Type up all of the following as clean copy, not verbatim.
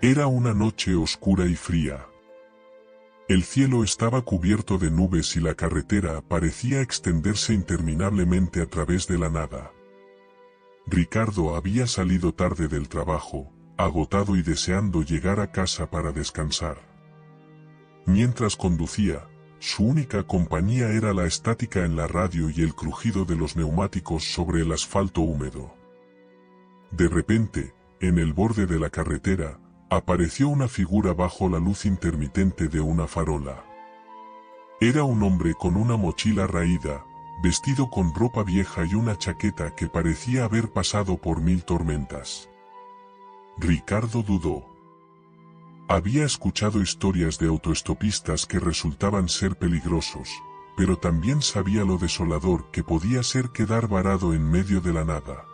Era una noche oscura y fría. El cielo estaba cubierto de nubes y la carretera parecía extenderse interminablemente a través de la nada. Ricardo había salido tarde del trabajo, agotado y deseando llegar a casa para descansar. Mientras conducía, su única compañía era la estática en la radio y el crujido de los neumáticos sobre el asfalto húmedo. De repente, en el borde de la carretera, apareció una figura bajo la luz intermitente de una farola. Era un hombre con una mochila raída, vestido con ropa vieja y una chaqueta que parecía haber pasado por 1000 tormentas. Ricardo dudó. Había escuchado historias de autoestopistas que resultaban ser peligrosos, pero también sabía lo desolador que podía ser quedar varado en medio de la nada.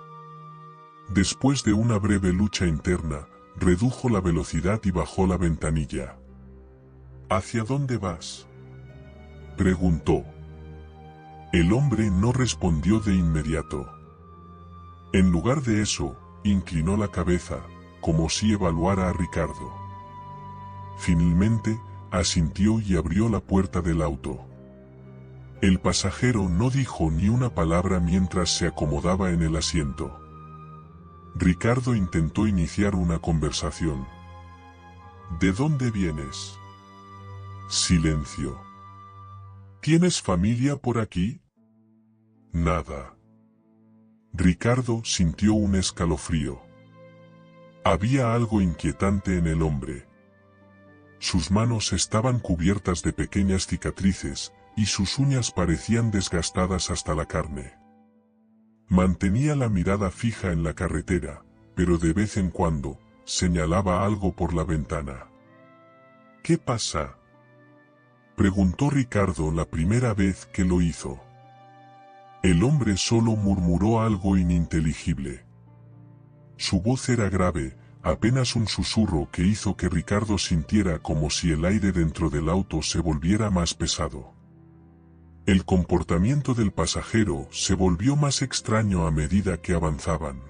Después de una breve lucha interna, redujo la velocidad y bajó la ventanilla. ¿Hacia dónde vas?, preguntó. El hombre no respondió de inmediato. En lugar de eso, inclinó la cabeza, como si evaluara a Ricardo. Finalmente, asintió y abrió la puerta del auto. El pasajero no dijo ni una palabra mientras se acomodaba en el asiento. Ricardo intentó iniciar una conversación. ¿De dónde vienes? Silencio. ¿Tienes familia por aquí? Nada. Ricardo sintió un escalofrío. Había algo inquietante en el hombre. Sus manos estaban cubiertas de pequeñas cicatrices, y sus uñas parecían desgastadas hasta la carne. Mantenía la mirada fija en la carretera, pero de vez en cuando, señalaba algo por la ventana. ¿Qué pasa?, preguntó Ricardo la primera vez que lo hizo. El hombre solo murmuró algo ininteligible. Su voz era grave, apenas un susurro que hizo que Ricardo sintiera como si el aire dentro del auto se volviera más pesado. El comportamiento del pasajero se volvió más extraño a medida que avanzaban.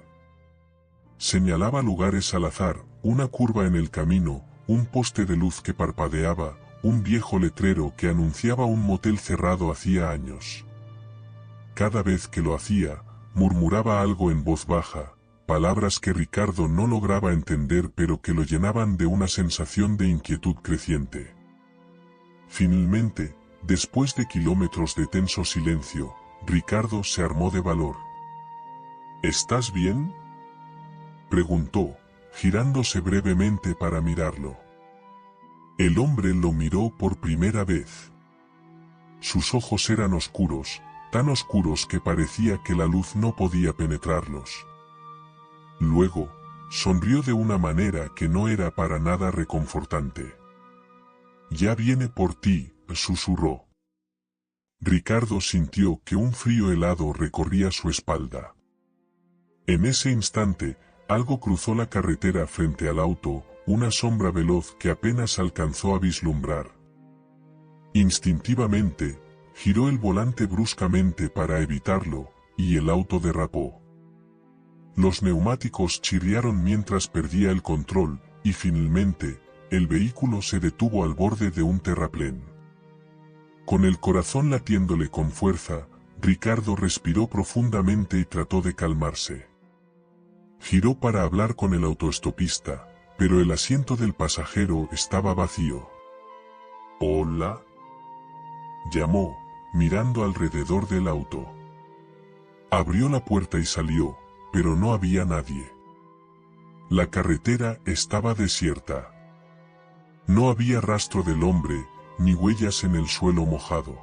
Señalaba lugares al azar, una curva en el camino, un poste de luz que parpadeaba, un viejo letrero que anunciaba un motel cerrado hacía años. Cada vez que lo hacía, murmuraba algo en voz baja, palabras que Ricardo no lograba entender pero que lo llenaban de una sensación de inquietud creciente. Finalmente, después de kilómetros de tenso silencio, Ricardo se armó de valor. ¿Estás bien?, preguntó, girándose brevemente para mirarlo. El hombre lo miró por primera vez. Sus ojos eran oscuros, tan oscuros que parecía que la luz no podía penetrarlos. Luego, sonrió de una manera que no era para nada reconfortante. «Ya viene por ti», susurró. Ricardo sintió que un frío helado recorría su espalda. En ese instante, algo cruzó la carretera frente al auto, una sombra veloz que apenas alcanzó a vislumbrar. Instintivamente, giró el volante bruscamente para evitarlo, y el auto derrapó. Los neumáticos chirriaron mientras perdía el control, y finalmente, el vehículo se detuvo al borde de un terraplén. Con el corazón latiéndole con fuerza, Ricardo respiró profundamente y trató de calmarse. Giró para hablar con el autoestopista, pero el asiento del pasajero estaba vacío. «¿Hola?», llamó, mirando alrededor del auto. Abrió la puerta y salió, pero no había nadie. La carretera estaba desierta. No había rastro del hombre, ni huellas en el suelo mojado.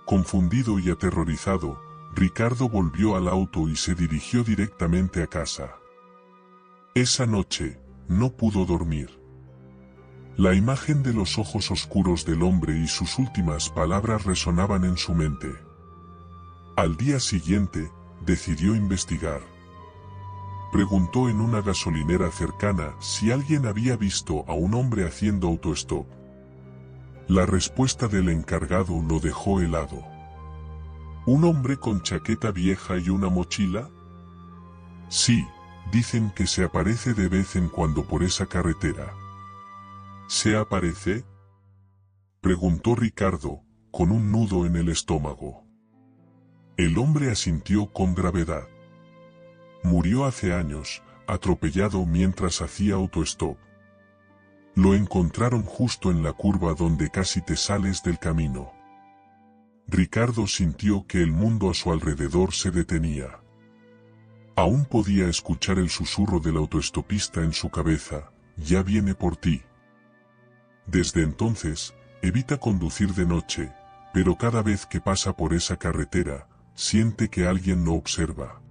Confundido y aterrorizado, Ricardo volvió al auto y se dirigió directamente a casa. Esa noche, no pudo dormir. La imagen de los ojos oscuros del hombre y sus últimas palabras resonaban en su mente. Al día siguiente, decidió investigar. Preguntó en una gasolinera cercana si alguien había visto a un hombre haciendo autostop. La respuesta del encargado lo dejó helado. ¿Un hombre con chaqueta vieja y una mochila? Sí, Dicen que se aparece de vez en cuando por esa carretera. ¿Se aparece?, preguntó Ricardo, con un nudo en el estómago. El hombre asintió con gravedad. Murió hace años, atropellado mientras hacía autostop. Lo encontraron justo en la curva donde casi te sales del camino. Ricardo sintió que el mundo a su alrededor se detenía. Aún podía escuchar el susurro del autoestopista en su cabeza: ya viene por ti. Desde entonces, evita conducir de noche, pero cada vez que pasa por esa carretera, siente que alguien lo observa.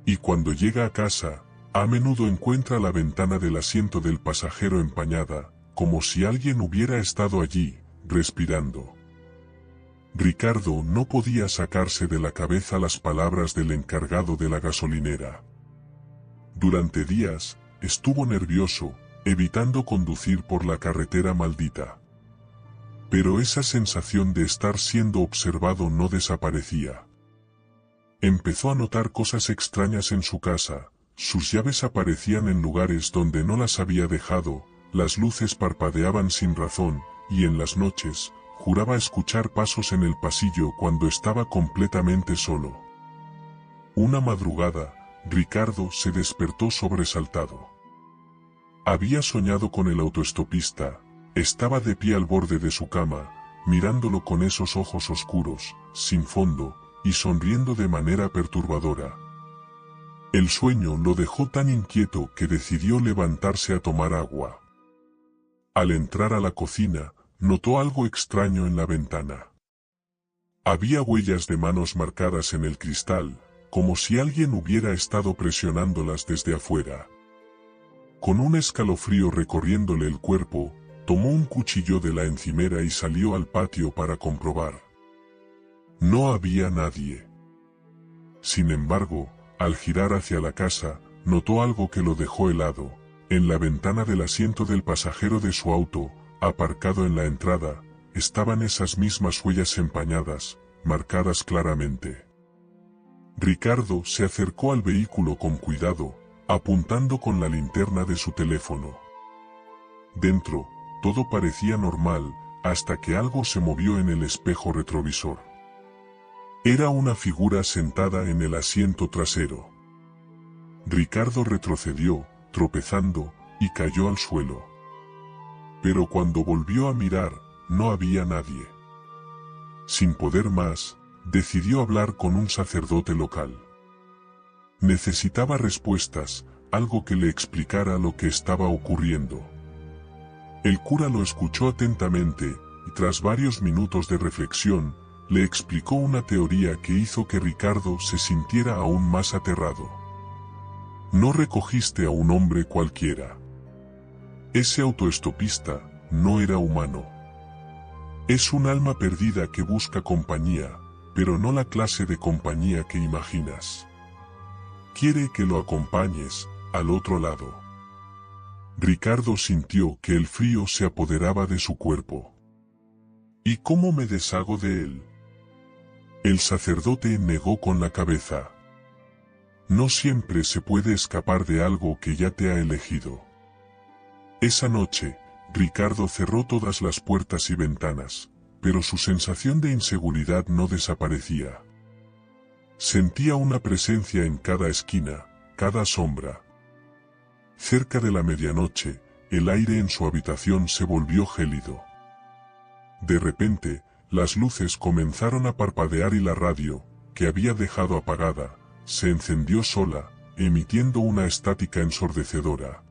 Y cuando llega a casa, a menudo encuentra la ventana del asiento del pasajero empañada, como si alguien hubiera estado allí, respirando. Ricardo no podía sacarse de la cabeza las palabras del encargado de la gasolinera. Durante días, estuvo nervioso, evitando conducir por la carretera maldita. Pero esa sensación de estar siendo observado no desaparecía. Empezó a notar cosas extrañas en su casa: sus llaves aparecían en lugares donde no las había dejado, las luces parpadeaban sin razón, y en las noches, juraba escuchar pasos en el pasillo cuando estaba completamente solo. Una madrugada, Ricardo se despertó sobresaltado. Había soñado con el autoestopista. Estaba de pie al borde de su cama, mirándolo con esos ojos oscuros, sin fondo, y sonriendo de manera perturbadora. El sueño lo dejó tan inquieto que decidió levantarse a tomar agua. Al entrar a la cocina, notó algo extraño en la ventana. Había huellas de manos marcadas en el cristal, como si alguien hubiera estado presionándolas desde afuera. Con un escalofrío recorriéndole el cuerpo, tomó un cuchillo de la encimera y salió al patio para comprobar. No había nadie. Sin embargo, al girar hacia la casa, notó algo que lo dejó helado. En la ventana del asiento del pasajero de su auto, aparcado en la entrada, estaban esas mismas huellas empañadas, marcadas claramente. Ricardo se acercó al vehículo con cuidado, apuntando con la linterna de su teléfono. Dentro, todo parecía normal, hasta que algo se movió en el espejo retrovisor. Era una figura sentada en el asiento trasero. Ricardo retrocedió, tropezando, y cayó al suelo. Pero cuando volvió a mirar, no había nadie. Sin poder más, decidió hablar con un sacerdote local. Necesitaba respuestas, algo que le explicara lo que estaba ocurriendo. El cura lo escuchó atentamente, y tras varios minutos de reflexión, le explicó una teoría que hizo que Ricardo se sintiera aún más aterrado. No recogiste a un hombre cualquiera. Ese autoestopista no era humano. Es un alma perdida que busca compañía, pero no la clase de compañía que imaginas. Quiere que lo acompañes, al otro lado. Ricardo sintió que el frío se apoderaba de su cuerpo. ¿Y cómo me deshago de él? El sacerdote negó con la cabeza. No siempre se puede escapar de algo que ya te ha elegido. Esa noche, Ricardo cerró todas las puertas y ventanas, pero su sensación de inseguridad no desaparecía. Sentía una presencia en cada esquina, cada sombra. Cerca de la medianoche, el aire en su habitación se volvió gélido. De repente, las luces comenzaron a parpadear y la radio, que había dejado apagada, se encendió sola, emitiendo una estática ensordecedora.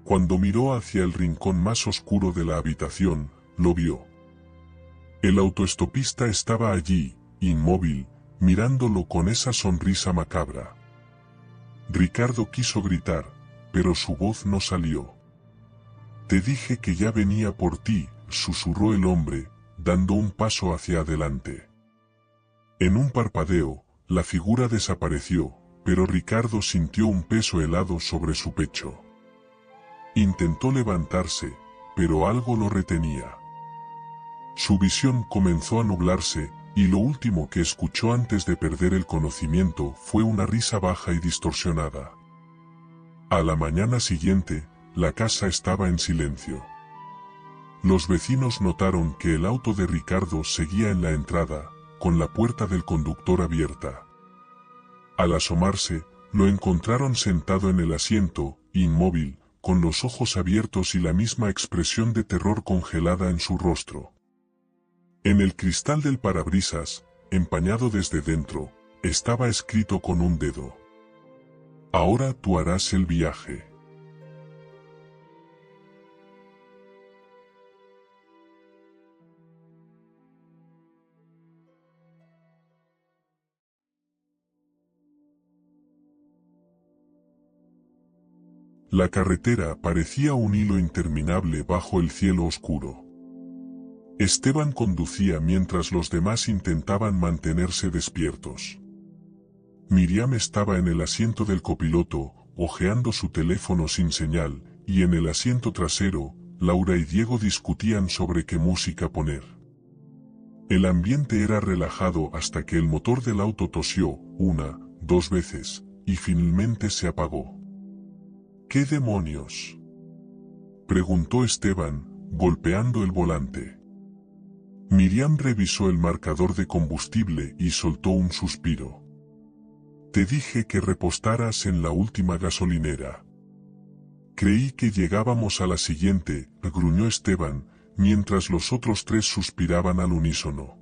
Cuando miró hacia el rincón más oscuro de la habitación, lo vio. El autoestopista estaba allí, inmóvil, mirándolo con esa sonrisa macabra. Ricardo quiso gritar, pero su voz no salió. «Te dije que ya venía por ti», susurró el hombre, dando un paso hacia adelante. En un parpadeo, la figura desapareció, pero Ricardo sintió un peso helado sobre su pecho. Intentó levantarse, pero algo lo retenía. Su visión comenzó a nublarse, y lo último que escuchó antes de perder el conocimiento fue una risa baja y distorsionada. A la mañana siguiente, la casa estaba en silencio. Los vecinos notaron que el auto de Ricardo seguía en la entrada, con la puerta del conductor abierta. Al asomarse, lo encontraron sentado en el asiento, inmóvil, con los ojos abiertos y la misma expresión de terror congelada en su rostro. En el cristal del parabrisas, empañado desde dentro, estaba escrito con un dedo: "Ahora tú harás el viaje". La carretera parecía un hilo interminable bajo el cielo oscuro. Esteban conducía mientras los demás intentaban mantenerse despiertos. Miriam estaba en el asiento del copiloto, hojeando su teléfono sin señal, y en el asiento trasero, Laura y Diego discutían sobre qué música poner. El ambiente era relajado hasta que el motor del auto tosió, una, dos veces, y finalmente se apagó. ¿Qué demonios?, preguntó Esteban, golpeando el volante. Miriam revisó el marcador de combustible y soltó un suspiro. Te dije que repostaras en la última gasolinera. Creí que llegábamos a la siguiente, gruñó Esteban, mientras los otros tres suspiraban al unísono.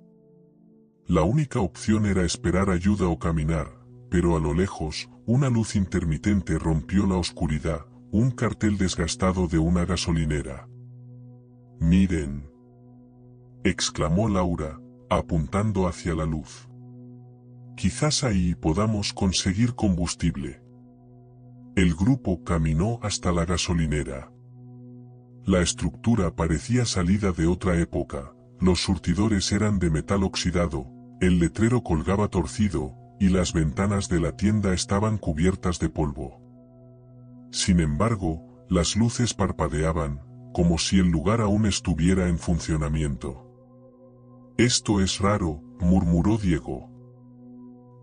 La única opción era esperar ayuda o caminar, pero a lo lejos, una luz intermitente rompió la oscuridad, un cartel desgastado de una gasolinera. «Miren», exclamó Laura, apuntando hacia la luz. «Quizás ahí podamos conseguir combustible». El grupo caminó hasta la gasolinera. La estructura parecía salida de otra época, los surtidores eran de metal oxidado, el letrero colgaba torcido, y las ventanas de la tienda estaban cubiertas de polvo. Sin embargo, las luces parpadeaban, como si el lugar aún estuviera en funcionamiento. «Esto es raro», murmuró Diego.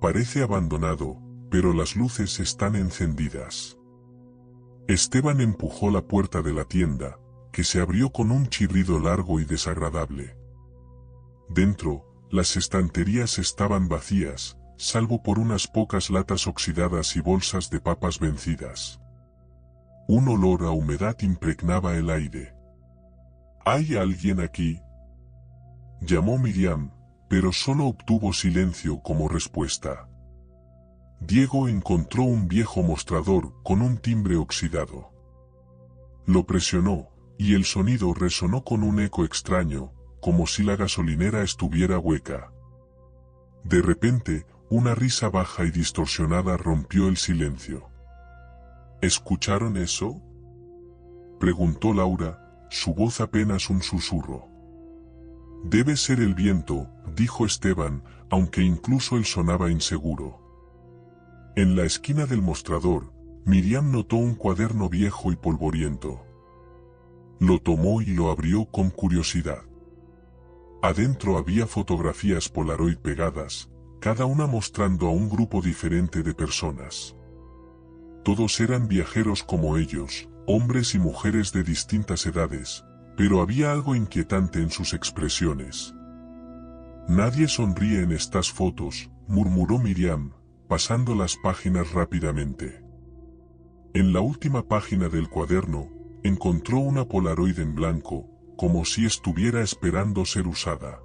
«Parece abandonado, pero las luces están encendidas». Esteban empujó la puerta de la tienda, que se abrió con un chirrido largo y desagradable. Dentro, las estanterías estaban vacías, salvo por unas pocas latas oxidadas y bolsas de papas vencidas. Un olor a humedad impregnaba el aire. «¿Hay alguien aquí?», llamó Miriam, pero solo obtuvo silencio como respuesta. Diego encontró un viejo mostrador con un timbre oxidado. Lo presionó, y el sonido resonó con un eco extraño, como si la gasolinera estuviera hueca. De repente, una risa baja y distorsionada rompió el silencio. «¿Escucharon eso?», preguntó Laura, su voz apenas un susurro. «Debe ser el viento», dijo Esteban, aunque incluso él sonaba inseguro. En la esquina del mostrador, Miriam notó un cuaderno viejo y polvoriento. Lo tomó y lo abrió con curiosidad. Adentro había fotografías Polaroid pegadas, cada una mostrando a un grupo diferente de personas. Todos eran viajeros como ellos, hombres y mujeres de distintas edades, pero había algo inquietante en sus expresiones. «Nadie sonríe en estas fotos», murmuró Miriam, pasando las páginas rápidamente. En la última página del cuaderno, encontró una Polaroid en blanco, como si estuviera esperando ser usada.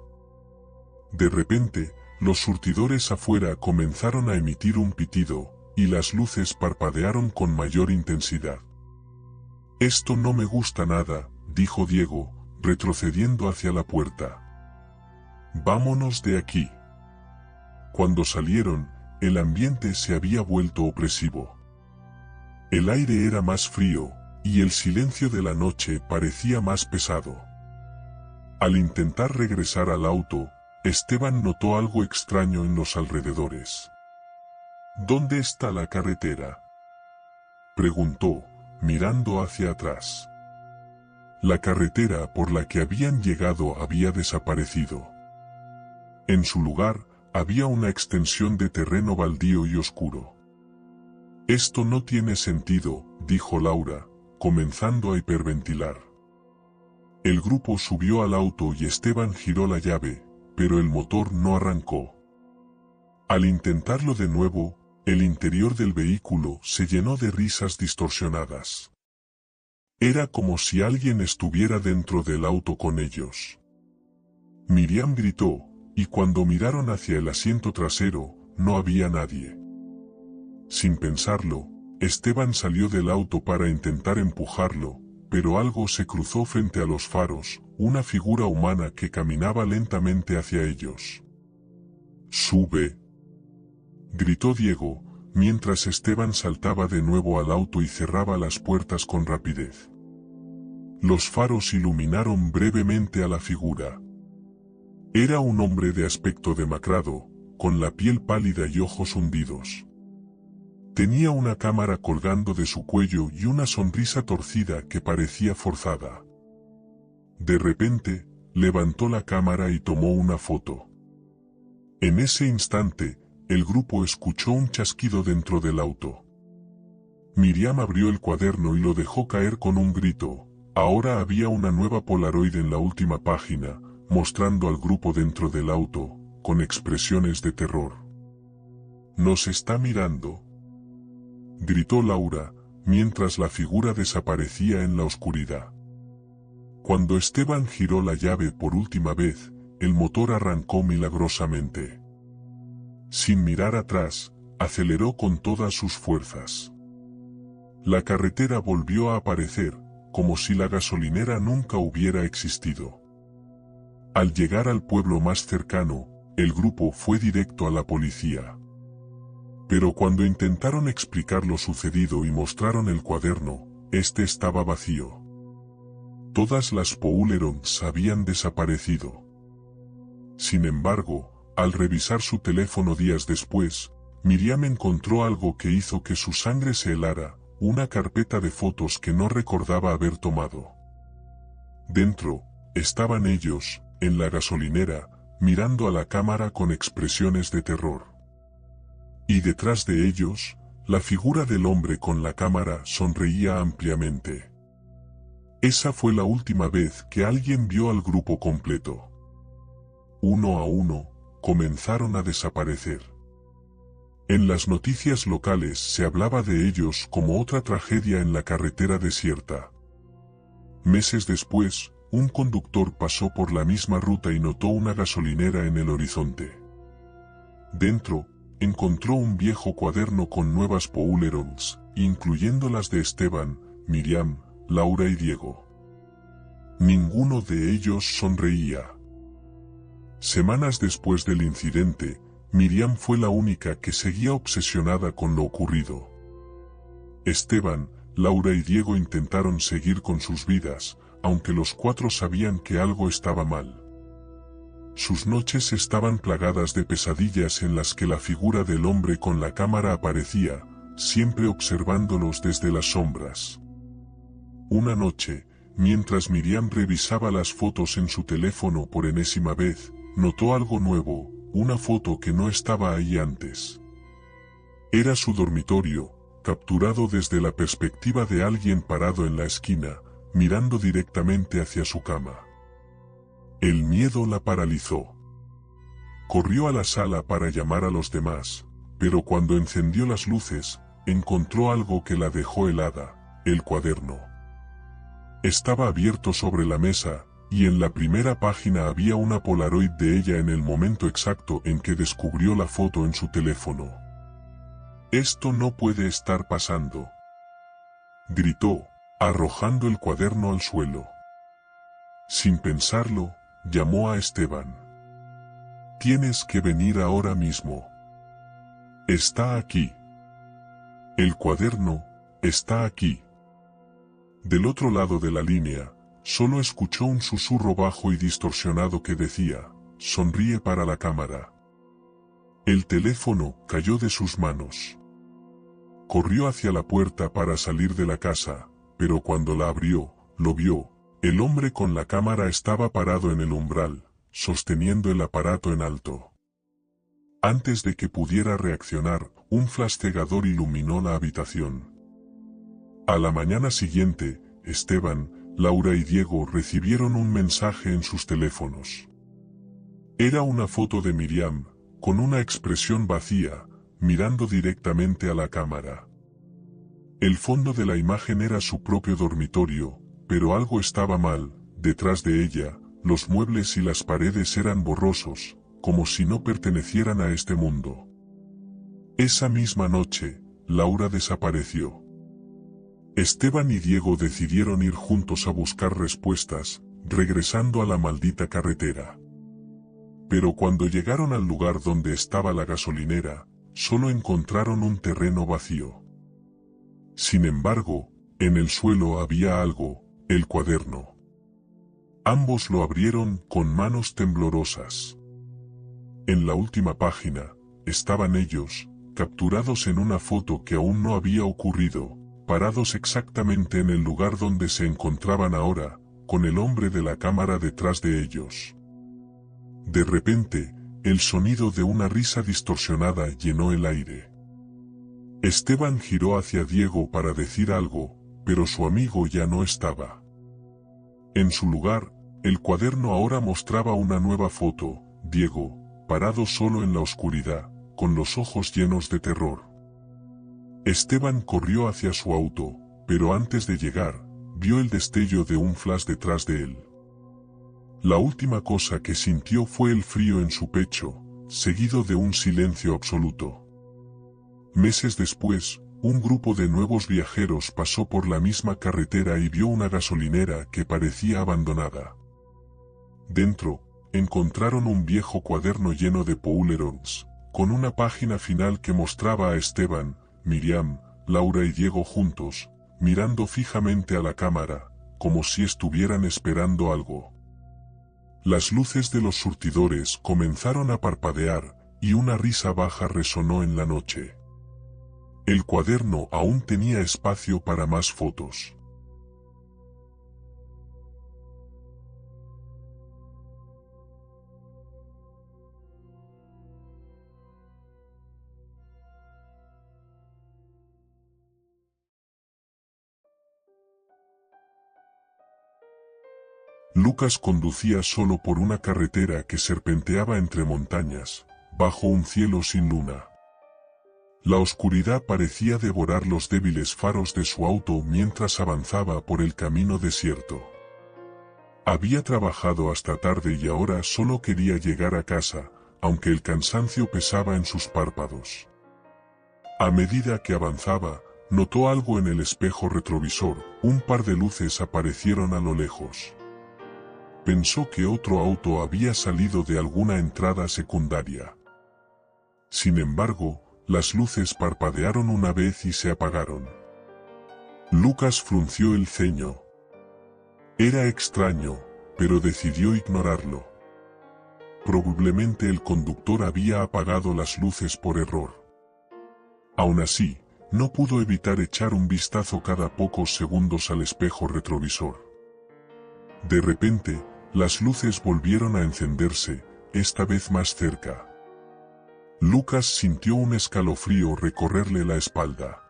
De repente, los surtidores afuera comenzaron a emitir un pitido, y las luces parpadearon con mayor intensidad. «Esto no me gusta nada», dijo Diego, retrocediendo hacia la puerta. «Vámonos de aquí». Cuando salieron, el ambiente se había vuelto opresivo. El aire era más frío, y el silencio de la noche parecía más pesado. Al intentar regresar al auto, Esteban notó algo extraño en los alrededores. «¿Dónde está la carretera?», preguntó, mirando hacia atrás. La carretera por la que habían llegado había desaparecido. En su lugar, había una extensión de terreno baldío y oscuro. Esto no tiene sentido, dijo Laura, comenzando a hiperventilar. El grupo subió al auto y Esteban giró la llave, pero el motor no arrancó. Al intentarlo de nuevo, el interior del vehículo se llenó de risas distorsionadas. Era como si alguien estuviera dentro del auto con ellos. Miriam gritó, y cuando miraron hacia el asiento trasero, no había nadie. Sin pensarlo, Esteban salió del auto para intentar empujarlo, pero algo se cruzó frente a los faros, una figura humana que caminaba lentamente hacia ellos. «¡Sube!», gritó Diego, mientras Esteban saltaba de nuevo al auto y cerraba las puertas con rapidez. Los faros iluminaron brevemente a la figura. Era un hombre de aspecto demacrado, con la piel pálida y ojos hundidos. Tenía una cámara colgando de su cuello y una sonrisa torcida que parecía forzada. De repente, levantó la cámara y tomó una foto. En ese instante, el grupo escuchó un chasquido dentro del auto. Miriam abrió el cuaderno y lo dejó caer con un grito. Ahora había una nueva Polaroid en la última página, mostrando al grupo dentro del auto, con expresiones de terror. «¡Nos está mirando!», gritó Laura, mientras la figura desaparecía en la oscuridad. Cuando Esteban giró la llave por última vez, el motor arrancó milagrosamente. Sin mirar atrás, aceleró con todas sus fuerzas. La carretera volvió a aparecer, como si la gasolinera nunca hubiera existido. Al llegar al pueblo más cercano, el grupo fue directo a la policía. Pero cuando intentaron explicar lo sucedido y mostraron el cuaderno, este estaba vacío. Todas las Polaroids habían desaparecido. Sin embargo, al revisar su teléfono días después, Miriam encontró algo que hizo que su sangre se helara, una carpeta de fotos que no recordaba haber tomado. Dentro, estaban ellos, en la gasolinera, mirando a la cámara con expresiones de terror. Y detrás de ellos, la figura del hombre con la cámara sonreía ampliamente. Esa fue la última vez que alguien vio al grupo completo. Uno a uno, comenzaron a desaparecer. En las noticias locales se hablaba de ellos como otra tragedia en la carretera desierta. Meses después, un conductor pasó por la misma ruta y notó una gasolinera en el horizonte. Dentro, encontró un viejo cuaderno con nuevas Polaroids, incluyendo las de Esteban, Miriam, Laura y Diego. Ninguno de ellos sonreía. Semanas después del incidente, Miriam fue la única que seguía obsesionada con lo ocurrido. Esteban, Laura y Diego intentaron seguir con sus vidas, aunque los cuatro sabían que algo estaba mal. Sus noches estaban plagadas de pesadillas en las que la figura del hombre con la cámara aparecía, siempre observándolos desde las sombras. Una noche, mientras Miriam revisaba las fotos en su teléfono por enésima vez, notó algo nuevo, una foto que no estaba ahí antes. Era su dormitorio, capturado desde la perspectiva de alguien parado en la esquina, mirando directamente hacia su cama. El miedo la paralizó. Corrió a la sala para llamar a los demás, pero cuando encendió las luces, encontró algo que la dejó helada: el cuaderno. Estaba abierto sobre la mesa, y en la primera página había una Polaroid de ella en el momento exacto en que descubrió la foto en su teléfono. «Esto no puede estar pasando», gritó, arrojando el cuaderno al suelo. Sin pensarlo, llamó a Esteban. «Tienes que venir ahora mismo. Está aquí. El cuaderno está aquí». Del otro lado de la línea, solo escuchó un susurro bajo y distorsionado que decía: «Sonríe para la cámara». El teléfono cayó de sus manos. Corrió hacia la puerta para salir de la casa, pero cuando la abrió, lo vio. El hombre con la cámara estaba parado en el umbral, sosteniendo el aparato en alto. Antes de que pudiera reaccionar, un flash cegador iluminó la habitación. A la mañana siguiente, Esteban, Laura y Diego recibieron un mensaje en sus teléfonos. Era una foto de Miriam, con una expresión vacía, mirando directamente a la cámara. El fondo de la imagen era su propio dormitorio, pero algo estaba mal. Detrás de ella, los muebles y las paredes eran borrosos, como si no pertenecieran a este mundo. Esa misma noche, Laura desapareció. Esteban y Diego decidieron ir juntos a buscar respuestas, regresando a la maldita carretera. Pero cuando llegaron al lugar donde estaba la gasolinera, solo encontraron un terreno vacío. Sin embargo, en el suelo había algo, el cuaderno. Ambos lo abrieron con manos temblorosas. En la última página, estaban ellos, capturados en una foto que aún no había ocurrido, parados exactamente en el lugar donde se encontraban ahora, con el hombre de la cámara detrás de ellos. De repente, el sonido de una risa distorsionada llenó el aire. Esteban giró hacia Diego para decir algo, pero su amigo ya no estaba. En su lugar, el cuaderno ahora mostraba una nueva foto, Diego, parado solo en la oscuridad, con los ojos llenos de terror. Esteban corrió hacia su auto, pero antes de llegar, vio el destello de un flash detrás de él. La última cosa que sintió fue el frío en su pecho, seguido de un silencio absoluto. Meses después, un grupo de nuevos viajeros pasó por la misma carretera y vio una gasolinera que parecía abandonada. Dentro, encontraron un viejo cuaderno lleno de poulerons, con una página final que mostraba a Esteban, Miriam, Laura y Diego juntos, mirando fijamente a la cámara, como si estuvieran esperando algo. Las luces de los surtidores comenzaron a parpadear, y una risa baja resonó en la noche. El cuaderno aún tenía espacio para más fotos. Lucas conducía solo por una carretera que serpenteaba entre montañas, bajo un cielo sin luna. La oscuridad parecía devorar los débiles faros de su auto mientras avanzaba por el camino desierto. Había trabajado hasta tarde y ahora solo quería llegar a casa, aunque el cansancio pesaba en sus párpados. A medida que avanzaba, notó algo en el espejo retrovisor, un par de luces aparecieron a lo lejos. Pensó que otro auto había salido de alguna entrada secundaria. Sin embargo, las luces parpadearon una vez y se apagaron. Lucas frunció el ceño. Era extraño, pero decidió ignorarlo. Probablemente el conductor había apagado las luces por error. Aún así, no pudo evitar echar un vistazo cada pocos segundos al espejo retrovisor. De repente, las luces volvieron a encenderse, esta vez más cerca. Lucas sintió un escalofrío recorrerle la espalda.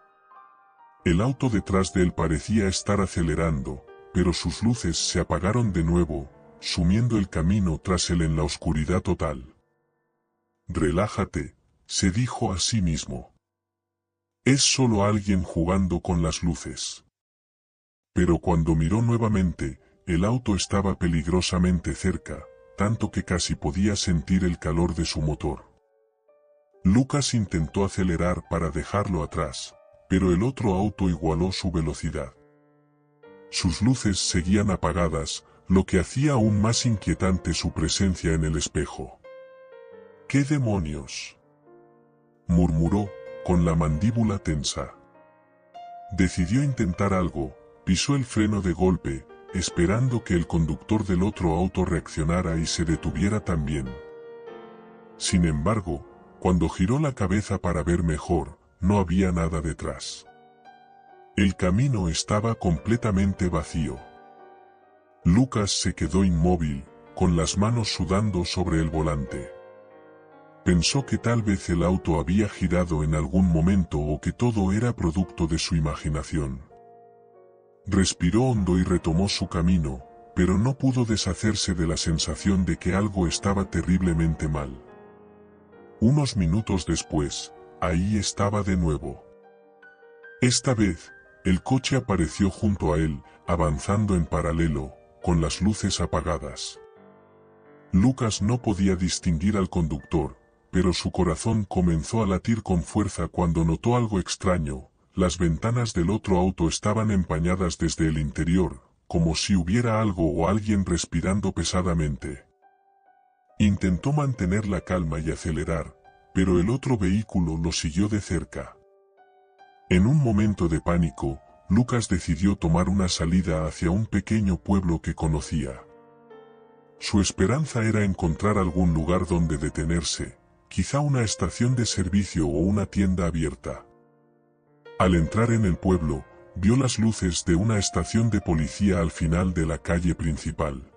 El auto detrás de él parecía estar acelerando, pero sus luces se apagaron de nuevo, sumiendo el camino tras él en la oscuridad total. Relájate, se dijo a sí mismo. Es solo alguien jugando con las luces. Pero cuando miró nuevamente, el auto estaba peligrosamente cerca, tanto que casi podía sentir el calor de su motor. Lucas intentó acelerar para dejarlo atrás, pero el otro auto igualó su velocidad. Sus luces seguían apagadas, lo que hacía aún más inquietante su presencia en el espejo. ¿Qué demonios?, murmuró, con la mandíbula tensa. Decidió intentar algo, pisó el freno de golpe, esperando que el conductor del otro auto reaccionara y se detuviera también. Sin embargo, cuando giró la cabeza para ver mejor, no había nada detrás. El camino estaba completamente vacío. Lucas se quedó inmóvil, con las manos sudando sobre el volante. Pensó que tal vez el auto había girado en algún momento o que todo era producto de su imaginación. Respiró hondo y retomó su camino, pero no pudo deshacerse de la sensación de que algo estaba terriblemente mal. Unos minutos después, ahí estaba de nuevo. Esta vez, el coche apareció junto a él, avanzando en paralelo, con las luces apagadas. Lucas no podía distinguir al conductor, pero su corazón comenzó a latir con fuerza cuando notó algo extraño. Las ventanas del otro auto estaban empañadas desde el interior, como si hubiera algo o alguien respirando pesadamente. Intentó mantener la calma y acelerar, pero el otro vehículo lo siguió de cerca. En un momento de pánico, Lucas decidió tomar una salida hacia un pequeño pueblo que conocía. Su esperanza era encontrar algún lugar donde detenerse, quizá una estación de servicio o una tienda abierta. Al entrar en el pueblo, vio las luces de una estación de policía al final de la calle principal.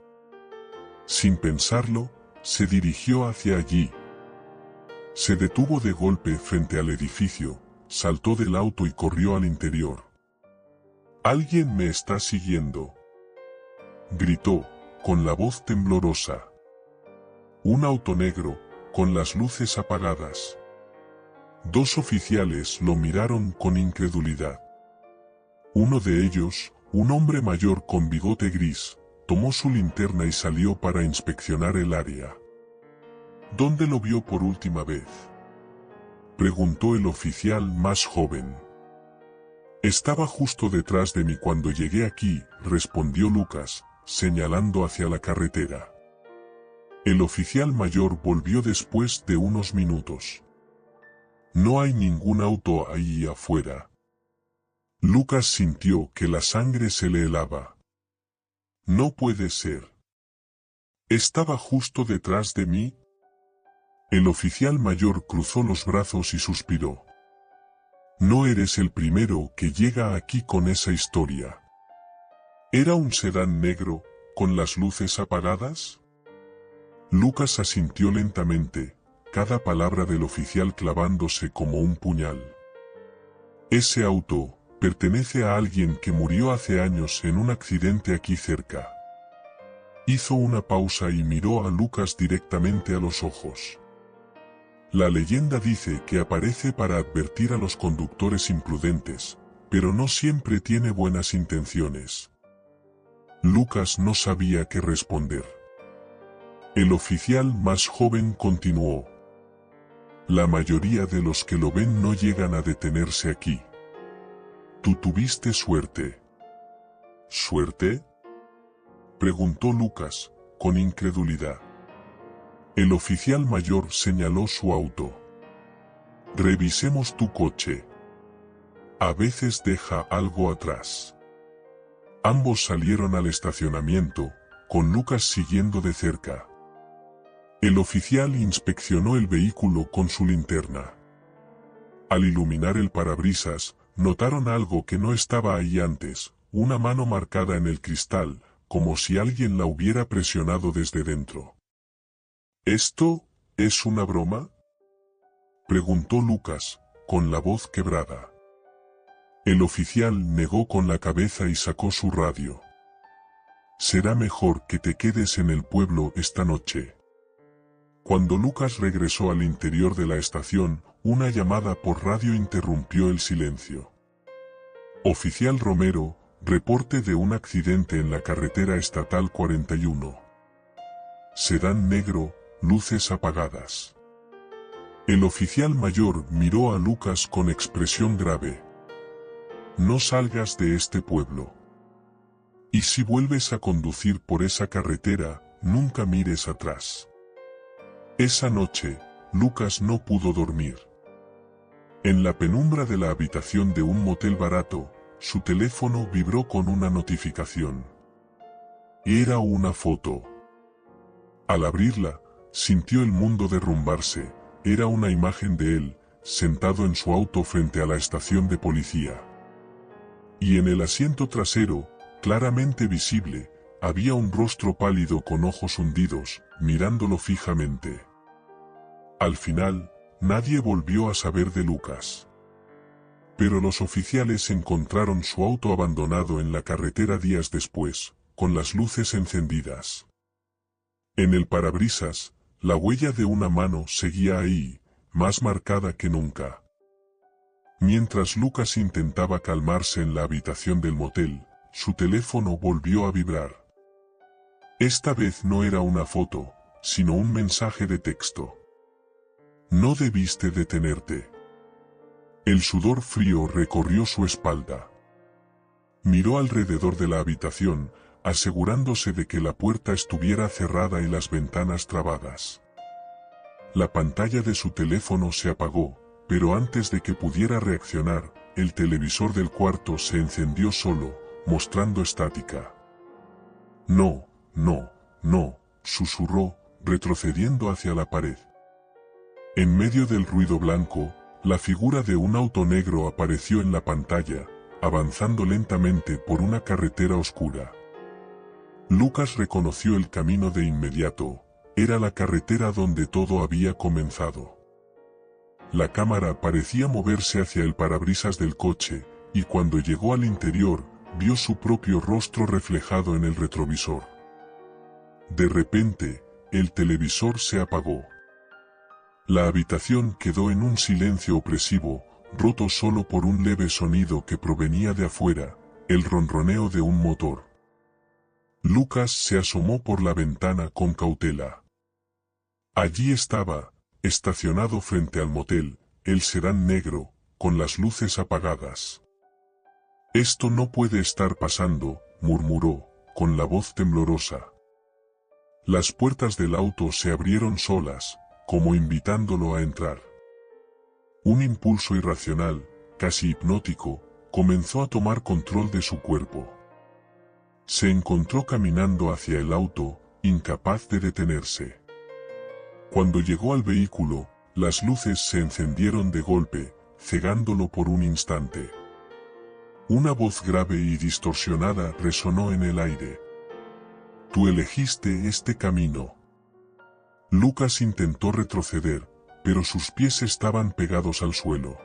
Sin pensarlo, se dirigió hacia allí. Se detuvo de golpe frente al edificio, saltó del auto y corrió al interior. «¡Alguien me está siguiendo!», gritó, con la voz temblorosa. Un auto negro, con las luces apagadas. Dos oficiales lo miraron con incredulidad. Uno de ellos, un hombre mayor con bigote gris, tomó su linterna y salió para inspeccionar el área. «¿Dónde lo vio por última vez?», preguntó el oficial más joven. «Estaba justo detrás de mí cuando llegué aquí», respondió Lucas, señalando hacia la carretera. El oficial mayor volvió después de unos minutos. «No hay ningún auto ahí afuera». Lucas sintió que la sangre se le helaba. «No puede ser. ¿Estaba justo detrás de mí?». El oficial mayor cruzó los brazos y suspiró. «No eres el primero que llega aquí con esa historia». «¿Era un sedán negro, con las luces apagadas?». Lucas asintió lentamente, cada palabra del oficial clavándose como un puñal. «Ese auto pertenece a alguien que murió hace años en un accidente aquí cerca». Hizo una pausa y miró a Lucas directamente a los ojos. «La leyenda dice que aparece para advertir a los conductores imprudentes, pero no siempre tiene buenas intenciones». Lucas no sabía qué responder. El oficial más joven continuó. «La mayoría de los que lo ven no llegan a detenerse aquí. Tú tuviste suerte». «¿Suerte?», preguntó Lucas, con incredulidad. El oficial mayor señaló su auto. «Revisemos tu coche. A veces deja algo atrás». Ambos salieron al estacionamiento, con Lucas siguiendo de cerca. El oficial inspeccionó el vehículo con su linterna. Al iluminar el parabrisas, notaron algo que no estaba ahí antes, una mano marcada en el cristal, como si alguien la hubiera presionado desde dentro. «¿Esto es una broma?», preguntó Lucas, con la voz quebrada. El oficial negó con la cabeza y sacó su radio. «Será mejor que te quedes en el pueblo esta noche». Cuando Lucas regresó al interior de la estación, una llamada por radio interrumpió el silencio. «Oficial Romero, reporte de un accidente en la carretera estatal 41. Sedán negro, luces apagadas». El oficial mayor miró a Lucas con expresión grave. «No salgas de este pueblo. Y si vuelves a conducir por esa carretera, nunca mires atrás». Esa noche, Lucas no pudo dormir. En la penumbra de la habitación de un motel barato, su teléfono vibró con una notificación. Era una foto. Al abrirla, sintió el mundo derrumbarse. Era una imagen de él, sentado en su auto frente a la estación de policía. Y en el asiento trasero, claramente visible, había un rostro pálido con ojos hundidos, mirándolo fijamente. Al final, nadie volvió a saber de Lucas. Pero los oficiales encontraron su auto abandonado en la carretera días después, con las luces encendidas. En el parabrisas, la huella de una mano seguía ahí, más marcada que nunca. Mientras Lucas intentaba calmarse en la habitación del motel, su teléfono volvió a vibrar. Esta vez no era una foto, sino un mensaje de texto. No debiste detenerte. El sudor frío recorrió su espalda. Miró alrededor de la habitación, asegurándose de que la puerta estuviera cerrada y las ventanas trabadas. La pantalla de su teléfono se apagó, pero antes de que pudiera reaccionar, el televisor del cuarto se encendió solo, mostrando estática. No, no, no, susurró, retrocediendo hacia la pared. En medio del ruido blanco, la figura de un auto negro apareció en la pantalla, avanzando lentamente por una carretera oscura. Lucas reconoció el camino de inmediato, era la carretera donde todo había comenzado. La cámara parecía moverse hacia el parabrisas del coche, y cuando llegó al interior, vio su propio rostro reflejado en el retrovisor. De repente, el televisor se apagó. La habitación quedó en un silencio opresivo, roto solo por un leve sonido que provenía de afuera, el ronroneo de un motor. Lucas se asomó por la ventana con cautela. Allí estaba, estacionado frente al motel, el sedán negro, con las luces apagadas. «Esto no puede estar pasando», murmuró, con la voz temblorosa. Las puertas del auto se abrieron solas, como invitándolo a entrar. Un impulso irracional, casi hipnótico, comenzó a tomar control de su cuerpo. Se encontró caminando hacia el auto, incapaz de detenerse. Cuando llegó al vehículo, las luces se encendieron de golpe, cegándolo por un instante. Una voz grave y distorsionada resonó en el aire. «Tú elegiste este camino». Lucas intentó retroceder, pero sus pies estaban pegados al suelo.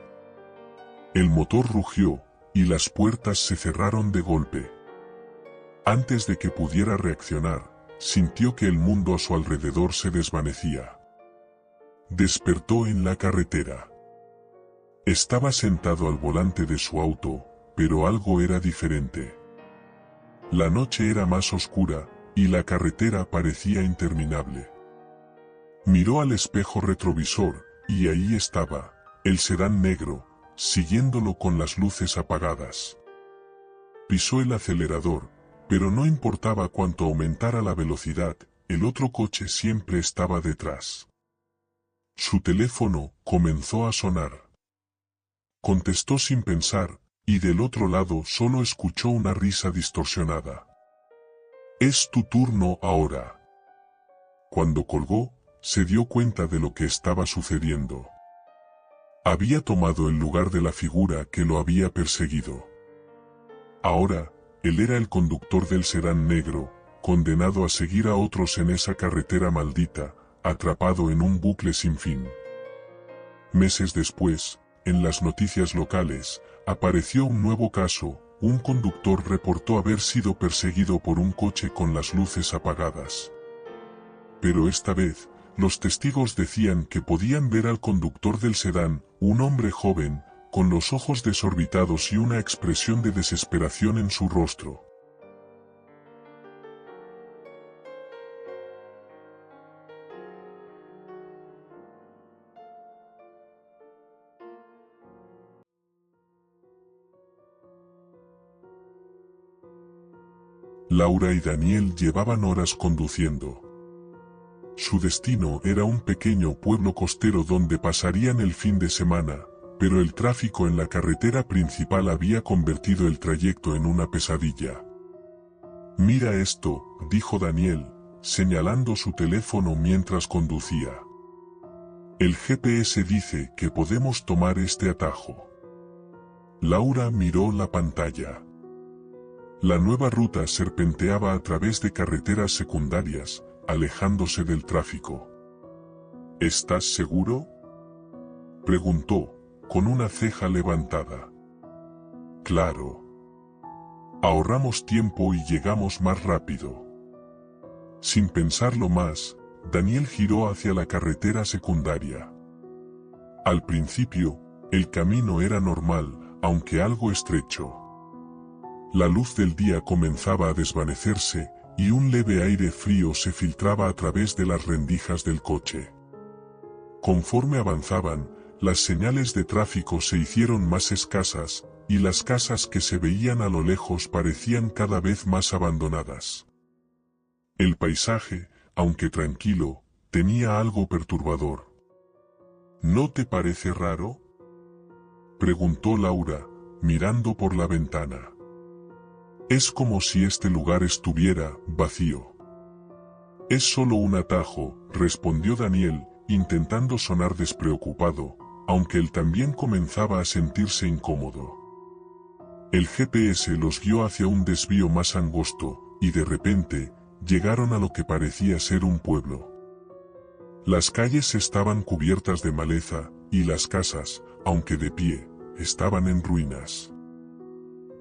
El motor rugió, y las puertas se cerraron de golpe. Antes de que pudiera reaccionar, sintió que el mundo a su alrededor se desvanecía. Despertó en la carretera. Estaba sentado al volante de su auto, pero algo era diferente. La noche era más oscura, y la carretera parecía interminable. Miró al espejo retrovisor, y ahí estaba, el sedán negro, siguiéndolo con las luces apagadas. Pisó el acelerador, pero no importaba cuánto aumentara la velocidad, el otro coche siempre estaba detrás. Su teléfono comenzó a sonar. Contestó sin pensar, y del otro lado solo escuchó una risa distorsionada. «Es tu turno ahora». Cuando colgó, se dio cuenta de lo que estaba sucediendo. Había tomado el lugar de la figura que lo había perseguido. Ahora, él era el conductor del sedán negro, condenado a seguir a otros en esa carretera maldita, atrapado en un bucle sin fin. Meses después, en las noticias locales, apareció un nuevo caso. Un conductor reportó haber sido perseguido por un coche con las luces apagadas. Pero esta vez, los testigos decían que podían ver al conductor del sedán, un hombre joven, con los ojos desorbitados y una expresión de desesperación en su rostro. Laura y Daniel llevaban horas conduciendo. Su destino era un pequeño pueblo costero donde pasarían el fin de semana, pero el tráfico en la carretera principal había convertido el trayecto en una pesadilla. «Mira esto», dijo Daniel, señalando su teléfono mientras conducía. «El GPS dice que podemos tomar este atajo». Laura miró la pantalla. La nueva ruta serpenteaba a través de carreteras secundarias, alejándose del tráfico. ¿Estás seguro?, preguntó, con una ceja levantada. Claro. Ahorramos tiempo y llegamos más rápido. Sin pensarlo más, Daniel giró hacia la carretera secundaria. Al principio, el camino era normal, aunque algo estrecho. La luz del día comenzaba a desvanecerse, y un leve aire frío se filtraba a través de las rendijas del coche. Conforme avanzaban, las señales de tráfico se hicieron más escasas, y las casas que se veían a lo lejos parecían cada vez más abandonadas. El paisaje, aunque tranquilo, tenía algo perturbador. ¿No te parece raro?, preguntó Laura, mirando por la ventana. Es como si este lugar estuviera vacío. Es solo un atajo, respondió Daniel, intentando sonar despreocupado, aunque él también comenzaba a sentirse incómodo. El GPS los guió hacia un desvío más angosto, y de repente, llegaron a lo que parecía ser un pueblo. Las calles estaban cubiertas de maleza, y las casas, aunque de pie, estaban en ruinas.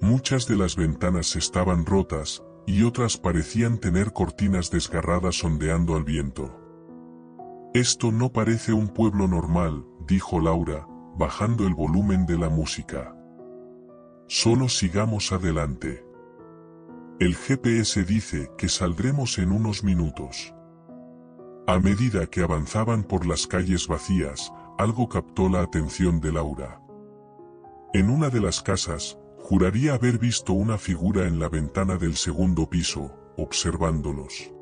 Muchas de las ventanas estaban rotas, y otras parecían tener cortinas desgarradas ondeando al viento. Esto no parece un pueblo normal, dijo Laura, bajando el volumen de la música. Solo sigamos adelante. El GPS dice que saldremos en unos minutos. A medida que avanzaban por las calles vacías, algo captó la atención de Laura. En una de las casas, juraría haber visto una figura en la ventana del segundo piso, observándolos.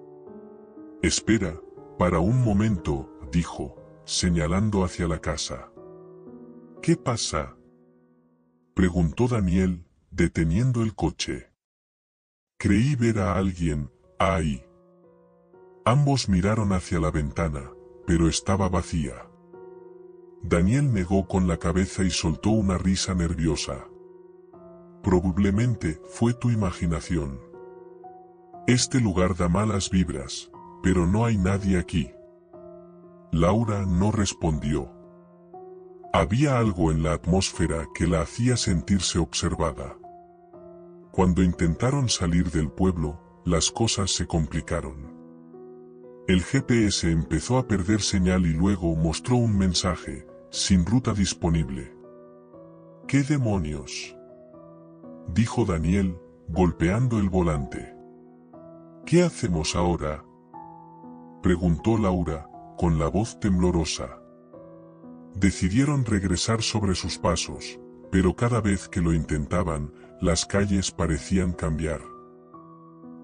Espera, para un momento, dijo, señalando hacia la casa. ¿Qué pasa?, preguntó Daniel, deteniendo el coche. Creí ver a alguien ahí. Ambos miraron hacia la ventana, pero estaba vacía. Daniel negó con la cabeza y soltó una risa nerviosa. Probablemente fue tu imaginación. Este lugar da malas vibras, pero no hay nadie aquí. Laura no respondió. Había algo en la atmósfera que la hacía sentirse observada. Cuando intentaron salir del pueblo, las cosas se complicaron. El GPS empezó a perder señal y luego mostró un mensaje, sin ruta disponible. ¿Qué demonios?, dijo Daniel, golpeando el volante. ¿Qué hacemos ahora?, preguntó Laura, con la voz temblorosa. Decidieron regresar sobre sus pasos, pero cada vez que lo intentaban, las calles parecían cambiar.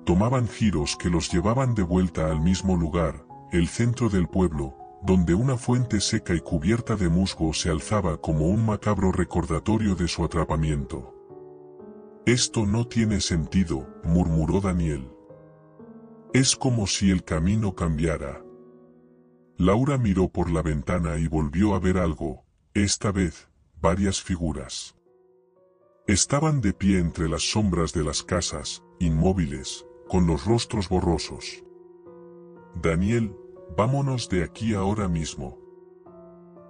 Tomaban giros que los llevaban de vuelta al mismo lugar, el centro del pueblo, donde una fuente seca y cubierta de musgo se alzaba como un macabro recordatorio de su atrapamiento. Esto no tiene sentido, murmuró Daniel. Es como si el camino cambiara. Laura miró por la ventana y volvió a ver algo, esta vez, varias figuras. Estaban de pie entre las sombras de las casas, inmóviles, con los rostros borrosos. Daniel, vámonos de aquí ahora mismo,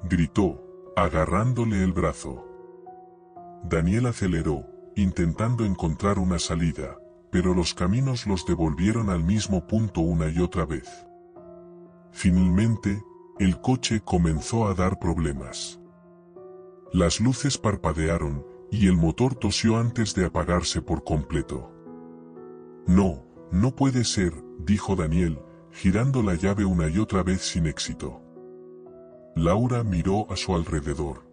gritó, agarrándole el brazo. Daniel aceleró, intentando encontrar una salida, pero los caminos los devolvieron al mismo punto una y otra vez. Finalmente, el coche comenzó a dar problemas. Las luces parpadearon, y el motor tosió antes de apagarse por completo. No, no puede ser, dijo Daniel, girando la llave una y otra vez sin éxito. Laura miró a su alrededor.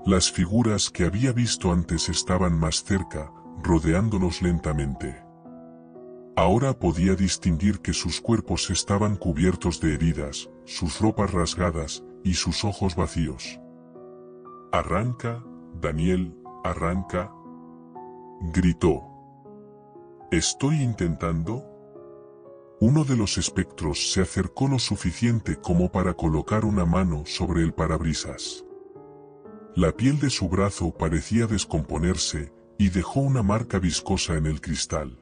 Las figuras que había visto antes estaban más cerca, rodeándolos lentamente. Ahora podía distinguir que sus cuerpos estaban cubiertos de heridas, sus ropas rasgadas, y sus ojos vacíos. «Arranca, Daniel, arranca», gritó. «¿Estoy intentando?». Uno de los espectros se acercó lo suficiente como para colocar una mano sobre el parabrisas. La piel de su brazo parecía descomponerse, y dejó una marca viscosa en el cristal.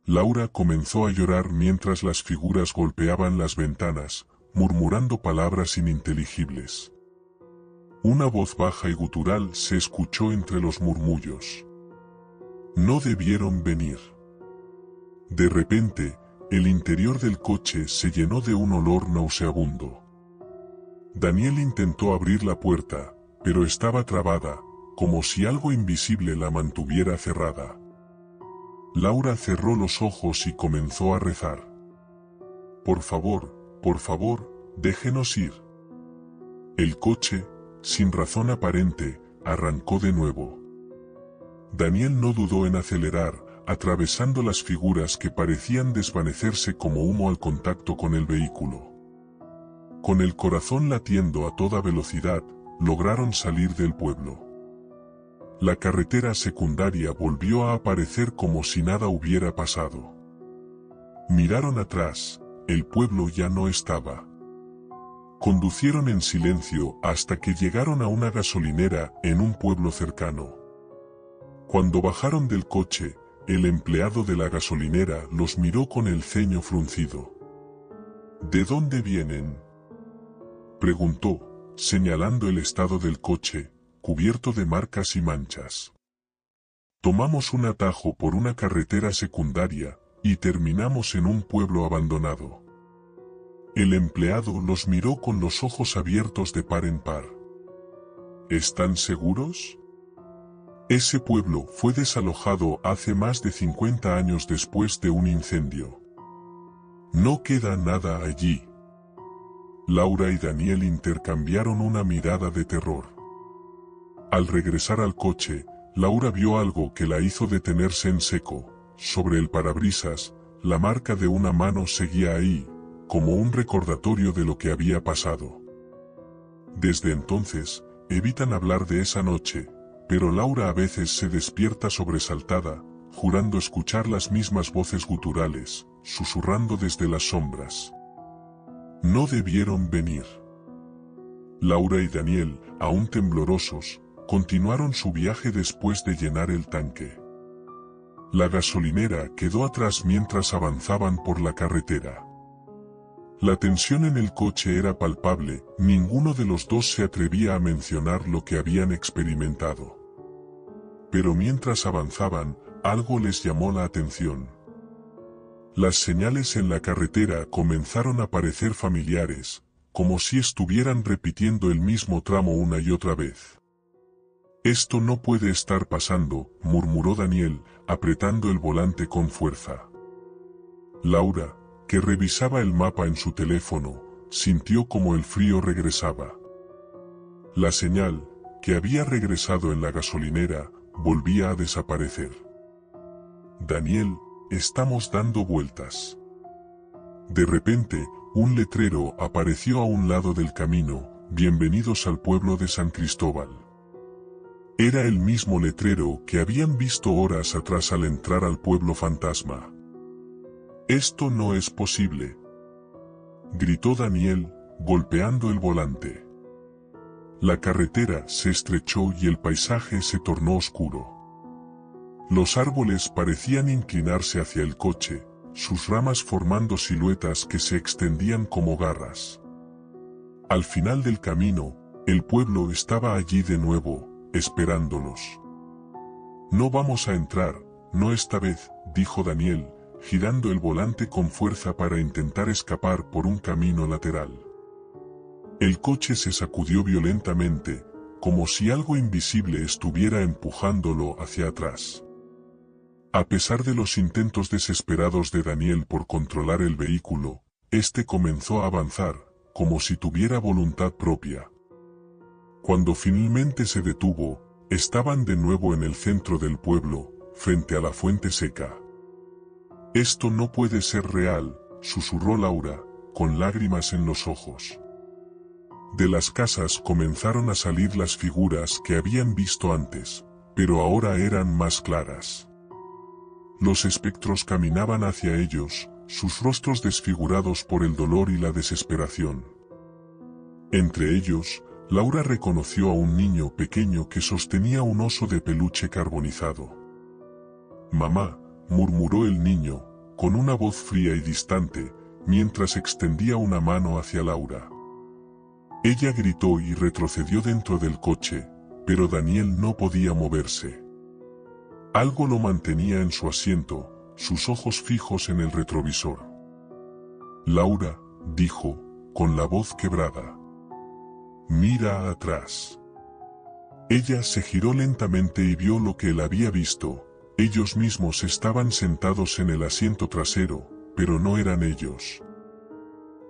Laura comenzó a llorar mientras las figuras golpeaban las ventanas, murmurando palabras ininteligibles. Una voz baja y gutural se escuchó entre los murmullos. No debieron venir. De repente, el interior del coche se llenó de un olor nauseabundo. Daniel intentó abrir la puerta, pero estaba trabada, como si algo invisible la mantuviera cerrada. Laura cerró los ojos y comenzó a rezar. Por favor, déjenos ir. El coche, sin razón aparente, arrancó de nuevo. Daniel no dudó en acelerar, atravesando las figuras que parecían desvanecerse como humo al contacto con el vehículo. Con el corazón latiendo a toda velocidad, lograron salir del pueblo. La carretera secundaria volvió a aparecer como si nada hubiera pasado. Miraron atrás, el pueblo ya no estaba. Conducieron en silencio hasta que llegaron a una gasolinera en un pueblo cercano. Cuando bajaron del coche, el empleado de la gasolinera los miró con el ceño fruncido. ¿De dónde vienen?, preguntó, señalando el estado del coche, cubierto de marcas y manchas. Tomamos un atajo por una carretera secundaria, y terminamos en un pueblo abandonado. El empleado los miró con los ojos abiertos de par en par. ¿Están seguros? Ese pueblo fue desalojado hace más de 50 años después de un incendio. No queda nada allí. Laura y Daniel intercambiaron una mirada de terror. Al regresar al coche, Laura vio algo que la hizo detenerse en seco. Sobre el parabrisas, la marca de una mano seguía ahí, como un recordatorio de lo que había pasado. Desde entonces, evitan hablar de esa noche, pero Laura a veces se despierta sobresaltada, jurando escuchar las mismas voces guturales, susurrando desde las sombras. No debieron venir. Laura y Daniel, aún temblorosos, continuaron su viaje después de llenar el tanque. La gasolinera quedó atrás mientras avanzaban por la carretera. La tensión en el coche era palpable, ninguno de los dos se atrevía a mencionar lo que habían experimentado. Pero mientras avanzaban, algo les llamó la atención. Las señales en la carretera comenzaron a parecer familiares, como si estuvieran repitiendo el mismo tramo una y otra vez. Esto no puede estar pasando, murmuró Daniel, apretando el volante con fuerza. Laura, que revisaba el mapa en su teléfono, sintió como el frío regresaba. La señal, que había regresado en la gasolinera, volvía a desaparecer. Daniel, estamos dando vueltas. De repente, un letrero apareció a un lado del camino, bienvenidos al pueblo de San Cristóbal. Era el mismo letrero que habían visto horas atrás al entrar al pueblo fantasma. Esto no es posible, gritó Daniel, golpeando el volante. La carretera se estrechó y el paisaje se tornó oscuro. Los árboles parecían inclinarse hacia el coche, sus ramas formando siluetas que se extendían como garras. Al final del camino, el pueblo estaba allí de nuevo, esperándolos. No vamos a entrar, no esta vez, dijo Daniel, girando el volante con fuerza para intentar escapar por un camino lateral. El coche se sacudió violentamente, como si algo invisible estuviera empujándolo hacia atrás. A pesar de los intentos desesperados de Daniel por controlar el vehículo, este comenzó a avanzar, como si tuviera voluntad propia. Cuando finalmente se detuvo, estaban de nuevo en el centro del pueblo, frente a la fuente seca. Esto no puede ser real, susurró Laura, con lágrimas en los ojos. De las casas comenzaron a salir las figuras que habían visto antes, pero ahora eran más claras. Los espectros caminaban hacia ellos, sus rostros desfigurados por el dolor y la desesperación. Entre ellos, Laura reconoció a un niño pequeño que sostenía un oso de peluche carbonizado. «Mamá», murmuró el niño, con una voz fría y distante, mientras extendía una mano hacia Laura. Ella gritó y retrocedió dentro del coche, pero Daniel no podía moverse. Algo lo mantenía en su asiento, sus ojos fijos en el retrovisor. Laura, dijo, con la voz quebrada. Mira atrás. Ella se giró lentamente y vio lo que él había visto. Ellos mismos estaban sentados en el asiento trasero, pero no eran ellos.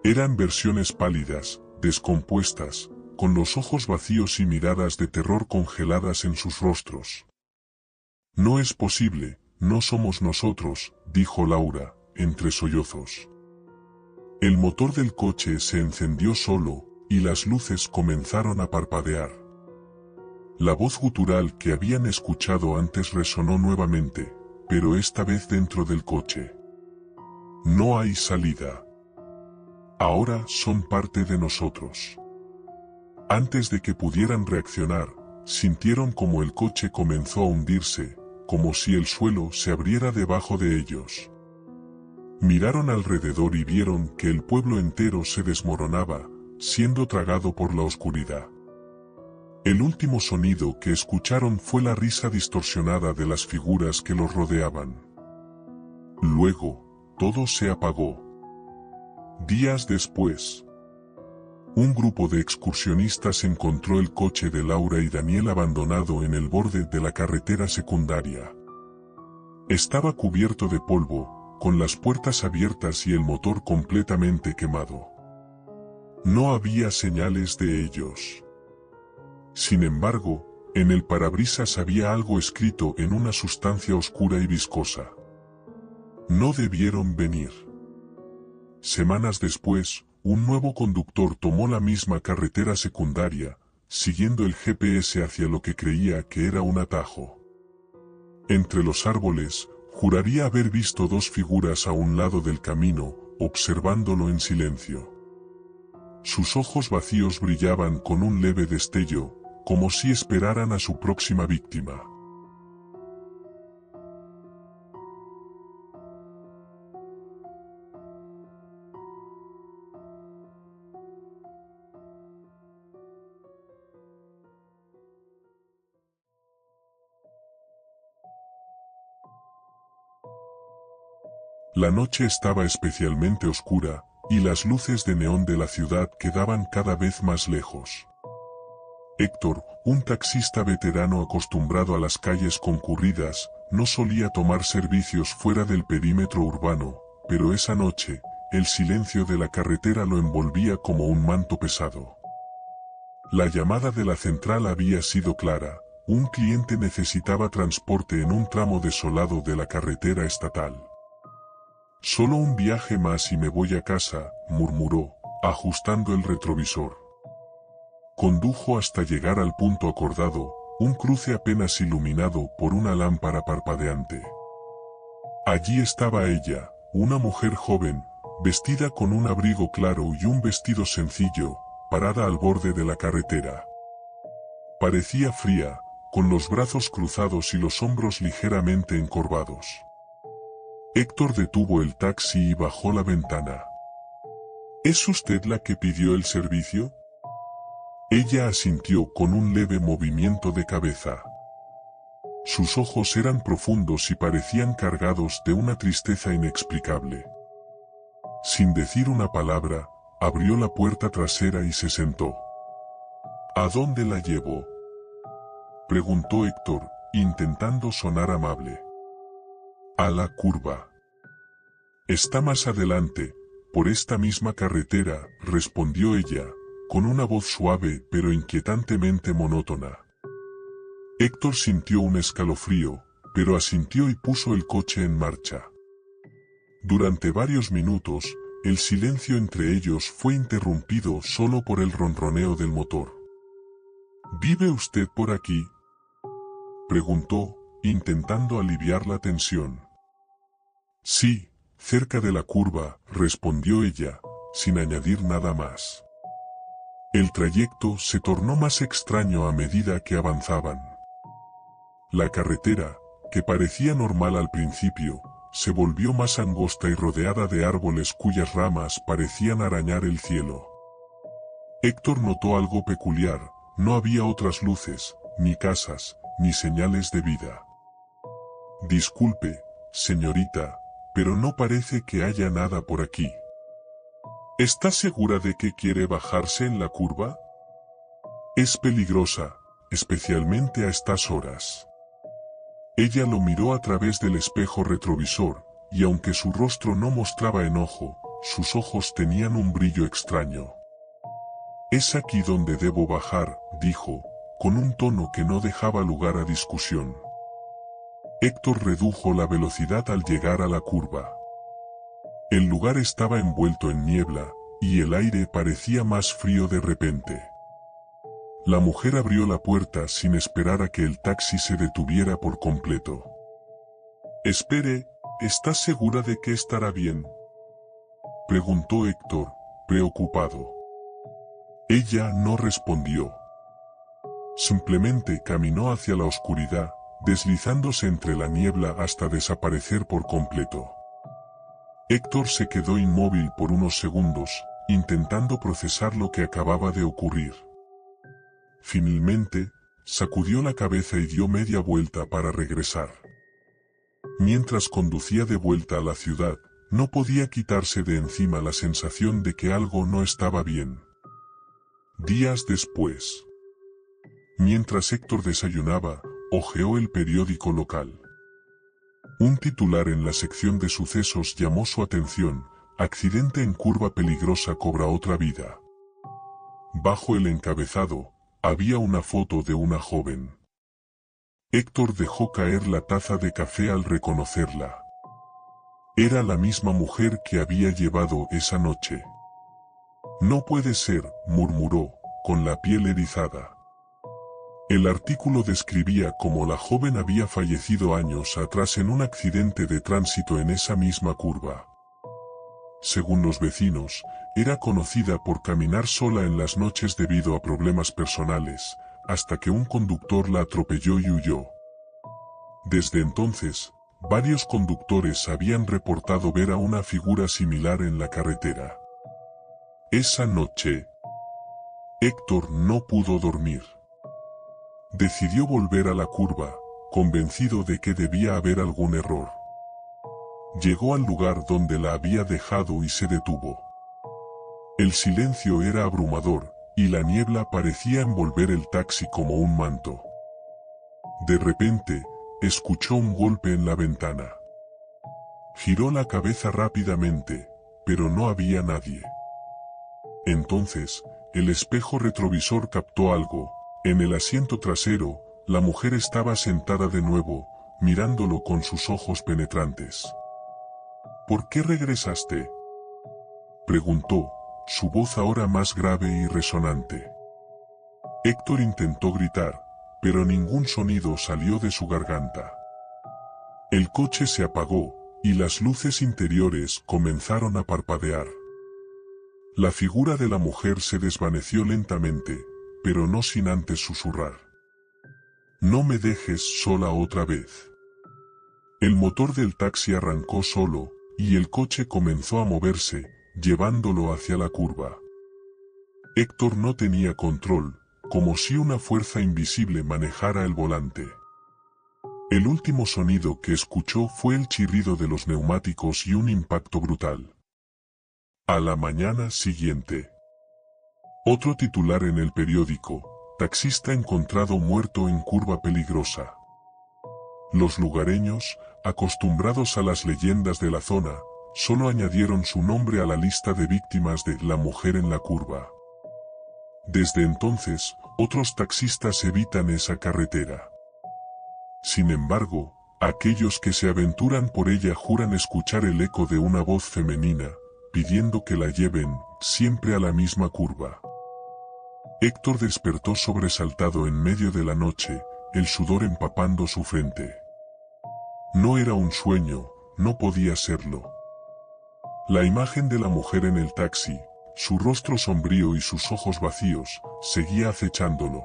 Eran versiones pálidas, descompuestas, con los ojos vacíos y miradas de terror congeladas en sus rostros. No es posible, no somos nosotros, dijo Laura, entre sollozos. El motor del coche se encendió solo, y las luces comenzaron a parpadear. La voz gutural que habían escuchado antes resonó nuevamente, pero esta vez dentro del coche. No hay salida. Ahora son parte de nosotros. Antes de que pudieran reaccionar, sintieron como el coche comenzó a hundirse, como si el suelo se abriera debajo de ellos. Miraron alrededor y vieron que el pueblo entero se desmoronaba, siendo tragado por la oscuridad. El último sonido que escucharon fue la risa distorsionada de las figuras que los rodeaban. Luego, todo se apagó. Días después, un grupo de excursionistas encontró el coche de Laura y Daniel abandonado en el borde de la carretera secundaria. Estaba cubierto de polvo, con las puertas abiertas y el motor completamente quemado. No había señales de ellos. Sin embargo, en el parabrisas había algo escrito en una sustancia oscura y viscosa. No debieron venir. Semanas después, un nuevo conductor tomó la misma carretera secundaria, siguiendo el GPS hacia lo que creía que era un atajo. Entre los árboles, juraría haber visto dos figuras a un lado del camino, observándolo en silencio. Sus ojos vacíos brillaban con un leve destello, como si esperaran a su próxima víctima. La noche estaba especialmente oscura, y las luces de neón de la ciudad quedaban cada vez más lejos. Héctor, un taxista veterano acostumbrado a las calles concurridas, no solía tomar servicios fuera del perímetro urbano, pero esa noche, el silencio de la carretera lo envolvía como un manto pesado. La llamada de la central había sido clara: un cliente necesitaba transporte en un tramo desolado de la carretera estatal. Solo un viaje más y me voy a casa, murmuró, ajustando el retrovisor. Condujo hasta llegar al punto acordado, un cruce apenas iluminado por una lámpara parpadeante. Allí estaba ella, una mujer joven, vestida con un abrigo claro y un vestido sencillo, parada al borde de la carretera. Parecía fría, con los brazos cruzados y los hombros ligeramente encorvados. Héctor detuvo el taxi y bajó la ventana. ¿Es usted la que pidió el servicio? Ella asintió con un leve movimiento de cabeza. Sus ojos eran profundos y parecían cargados de una tristeza inexplicable. Sin decir una palabra, abrió la puerta trasera y se sentó. ¿A dónde la llevo?, preguntó Héctor, intentando sonar amable. A la curva. Está más adelante, por esta misma carretera, respondió ella, con una voz suave pero inquietantemente monótona. Héctor sintió un escalofrío, pero asintió y puso el coche en marcha. Durante varios minutos, el silencio entre ellos fue interrumpido solo por el ronroneo del motor. ¿Vive usted por aquí?, preguntó, intentando aliviar la tensión. Sí, cerca de la curva, respondió ella, sin añadir nada más. El trayecto se tornó más extraño a medida que avanzaban. La carretera, que parecía normal al principio, se volvió más angosta y rodeada de árboles cuyas ramas parecían arañar el cielo. Héctor notó algo peculiar: no había otras luces, ni casas, ni señales de vida. Disculpe, señorita, pero no parece que haya nada por aquí. ¿Está segura de que quiere bajarse en la curva? Es peligrosa, especialmente a estas horas. Ella lo miró a través del espejo retrovisor, y aunque su rostro no mostraba enojo, sus ojos tenían un brillo extraño. Es aquí donde debo bajar, dijo, con un tono que no dejaba lugar a discusión. Héctor redujo la velocidad al llegar a la curva. El lugar estaba envuelto en niebla, y el aire parecía más frío de repente. La mujer abrió la puerta sin esperar a que el taxi se detuviera por completo. Espere, ¿estás segura de que estará bien?, preguntó Héctor, preocupado. Ella no respondió. Simplemente caminó hacia la oscuridad, deslizándose entre la niebla hasta desaparecer por completo. Héctor se quedó inmóvil por unos segundos, intentando procesar lo que acababa de ocurrir. Finalmente, sacudió la cabeza y dio media vuelta para regresar. Mientras conducía de vuelta a la ciudad, no podía quitarse de encima la sensación de que algo no estaba bien. Días después, mientras Héctor desayunaba, hojeó el periódico local. Un titular en la sección de sucesos llamó su atención: accidente en curva peligrosa cobra otra vida. Bajo el encabezado, había una foto de una joven. Héctor dejó caer la taza de café al reconocerla. Era la misma mujer que había llevado esa noche. No puede ser, murmuró, con la piel erizada. El artículo describía cómo la joven había fallecido años atrás en un accidente de tránsito en esa misma curva. Según los vecinos, era conocida por caminar sola en las noches debido a problemas personales, hasta que un conductor la atropelló y huyó. Desde entonces, varios conductores habían reportado ver a una figura similar en la carretera. Esa noche, Héctor no pudo dormir. Decidió volver a la curva, convencido de que debía haber algún error. Llegó al lugar donde la había dejado y se detuvo. El silencio era abrumador, y la niebla parecía envolver el taxi como un manto. De repente, escuchó un golpe en la ventana. Giró la cabeza rápidamente, pero no había nadie. Entonces, el espejo retrovisor captó algo. En el asiento trasero, la mujer estaba sentada de nuevo, mirándolo con sus ojos penetrantes. ¿Por qué regresaste?, preguntó, su voz ahora más grave y resonante. Héctor intentó gritar, pero ningún sonido salió de su garganta. El coche se apagó, y las luces interiores comenzaron a parpadear. La figura de la mujer se desvaneció lentamente, pero no sin antes susurrar: «No me dejes sola otra vez». El motor del taxi arrancó solo, y el coche comenzó a moverse, llevándolo hacia la curva. Héctor no tenía control, como si una fuerza invisible manejara el volante. El último sonido que escuchó fue el chirrido de los neumáticos y un impacto brutal. A la mañana siguiente, otro titular en el periódico: taxista encontrado muerto en curva peligrosa. Los lugareños, acostumbrados a las leyendas de la zona, solo añadieron su nombre a la lista de víctimas de la mujer en la curva. Desde entonces, otros taxistas evitan esa carretera. Sin embargo, aquellos que se aventuran por ella juran escuchar el eco de una voz femenina, pidiendo que la lleven siempre a la misma curva. Héctor despertó sobresaltado en medio de la noche, el sudor empapando su frente. No era un sueño, no podía serlo. La imagen de la mujer en el taxi, su rostro sombrío y sus ojos vacíos, seguía acechándolo.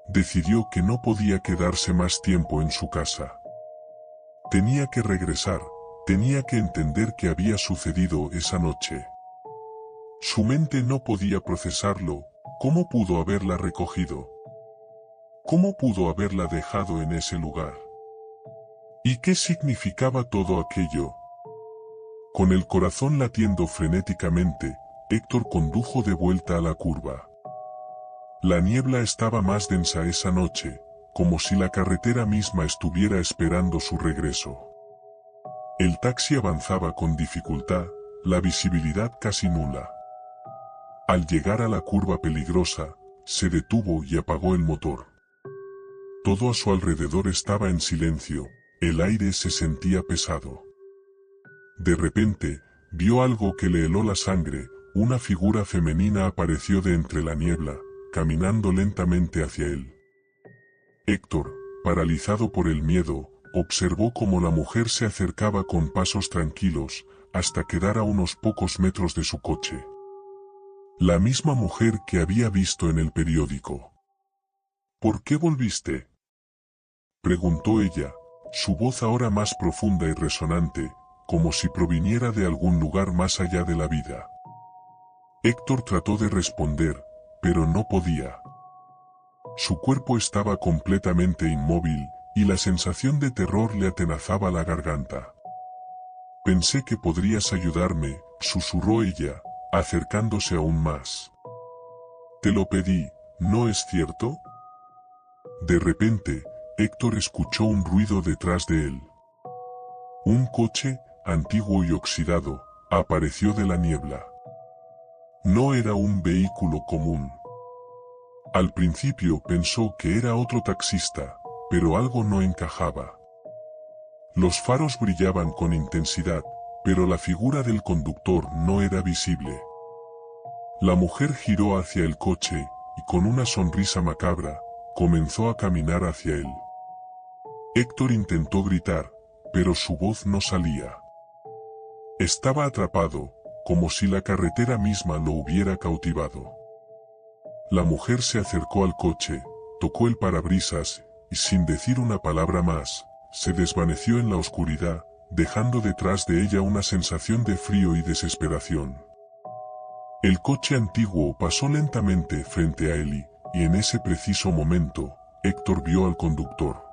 Decidió que no podía quedarse más tiempo en su casa. Tenía que regresar, tenía que entender qué había sucedido esa noche. Su mente no podía procesarlo. ¿Cómo pudo haberla recogido? ¿Cómo pudo haberla dejado en ese lugar? ¿Y qué significaba todo aquello? Con el corazón latiendo frenéticamente, Héctor condujo de vuelta a la curva. La niebla estaba más densa esa noche, como si la carretera misma estuviera esperando su regreso. El taxi avanzaba con dificultad, la visibilidad casi nula. Al llegar a la curva peligrosa, se detuvo y apagó el motor. Todo a su alrededor estaba en silencio, el aire se sentía pesado. De repente, vio algo que le heló la sangre, una figura femenina apareció de entre la niebla, caminando lentamente hacia él. Héctor, paralizado por el miedo, observó cómo la mujer se acercaba con pasos tranquilos, hasta quedar a unos pocos metros de su coche. La misma mujer que había visto en el periódico. ¿Por qué volviste?, preguntó ella, su voz ahora más profunda y resonante, como si proviniera de algún lugar más allá de la vida. Héctor trató de responder, pero no podía. Su cuerpo estaba completamente inmóvil, y la sensación de terror le atenazaba la garganta. Pensé que podrías ayudarme, susurró ella, acercándose aún más. Te lo pedí, ¿no es cierto? De repente, Héctor escuchó un ruido detrás de él. Un coche, antiguo y oxidado, apareció de la niebla. No era un vehículo común. Al principio pensó que era otro taxista, pero algo no encajaba. Los faros brillaban con intensidad, pero la figura del conductor no era visible. La mujer giró hacia el coche, y con una sonrisa macabra, comenzó a caminar hacia él. Héctor intentó gritar, pero su voz no salía. Estaba atrapado, como si la carretera misma lo hubiera cautivado. La mujer se acercó al coche, tocó el parabrisas, y sin decir una palabra más, se desvaneció en la oscuridad, dejando detrás de ella una sensación de frío y desesperación. El coche antiguo pasó lentamente frente a él y en ese preciso momento, Héctor vio al conductor.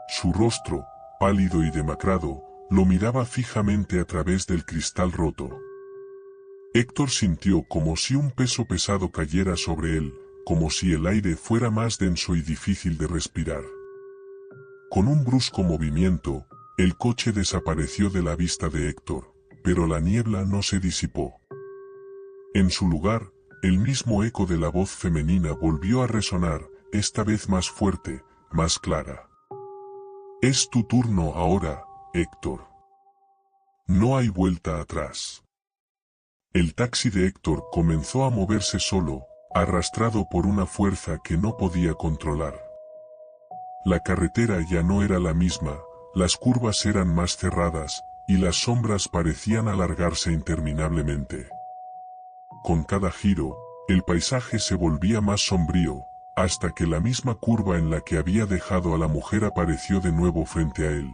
Su rostro, pálido y demacrado, lo miraba fijamente a través del cristal roto. Héctor sintió como si un peso pesado cayera sobre él, como si el aire fuera más denso y difícil de respirar. Con un brusco movimiento, el coche desapareció de la vista de Héctor, pero la niebla no se disipó. En su lugar, el mismo eco de la voz femenina volvió a resonar, esta vez más fuerte, más clara. Es tu turno ahora, Héctor. No hay vuelta atrás. El taxi de Héctor comenzó a moverse solo, arrastrado por una fuerza que no podía controlar. La carretera ya no era la misma, las curvas eran más cerradas, y las sombras parecían alargarse interminablemente. Con cada giro, el paisaje se volvía más sombrío, hasta que la misma curva en la que había dejado a la mujer apareció de nuevo frente a él.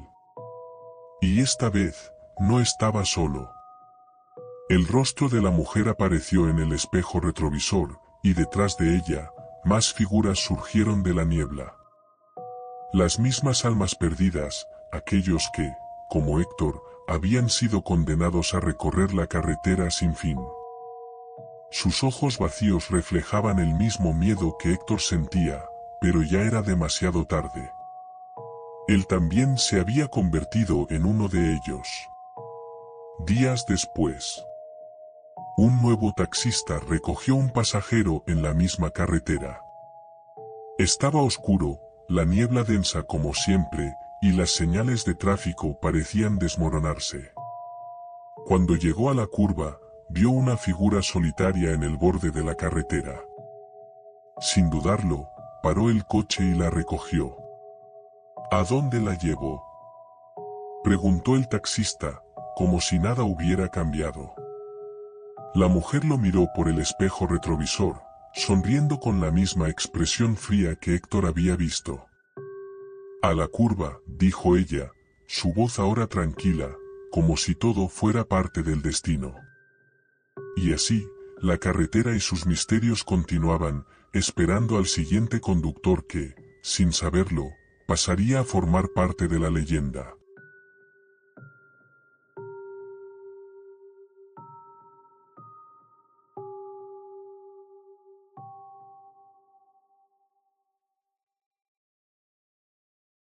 Y esta vez, no estaba solo. El rostro de la mujer apareció en el espejo retrovisor, y detrás de ella, más figuras surgieron de la niebla. Las mismas almas perdidas, aquellos que, como Héctor, habían sido condenados a recorrer la carretera sin fin. Sus ojos vacíos reflejaban el mismo miedo que Héctor sentía, pero ya era demasiado tarde. Él también se había convertido en uno de ellos. Días después, un nuevo taxista recogió un pasajero en la misma carretera. Estaba oscuro, la niebla densa como siempre, y las señales de tráfico parecían desmoronarse. Cuando llegó a la curva, vio una figura solitaria en el borde de la carretera. Sin dudarlo, paró el coche y la recogió. ¿A dónde la llevo?, preguntó el taxista, como si nada hubiera cambiado. La mujer lo miró por el espejo retrovisor, sonriendo con la misma expresión fría que Héctor había visto. A la curva, dijo ella, su voz ahora tranquila, como si todo fuera parte del destino. Y así, la carretera y sus misterios continuaban, esperando al siguiente conductor que, sin saberlo, pasaría a formar parte de la leyenda.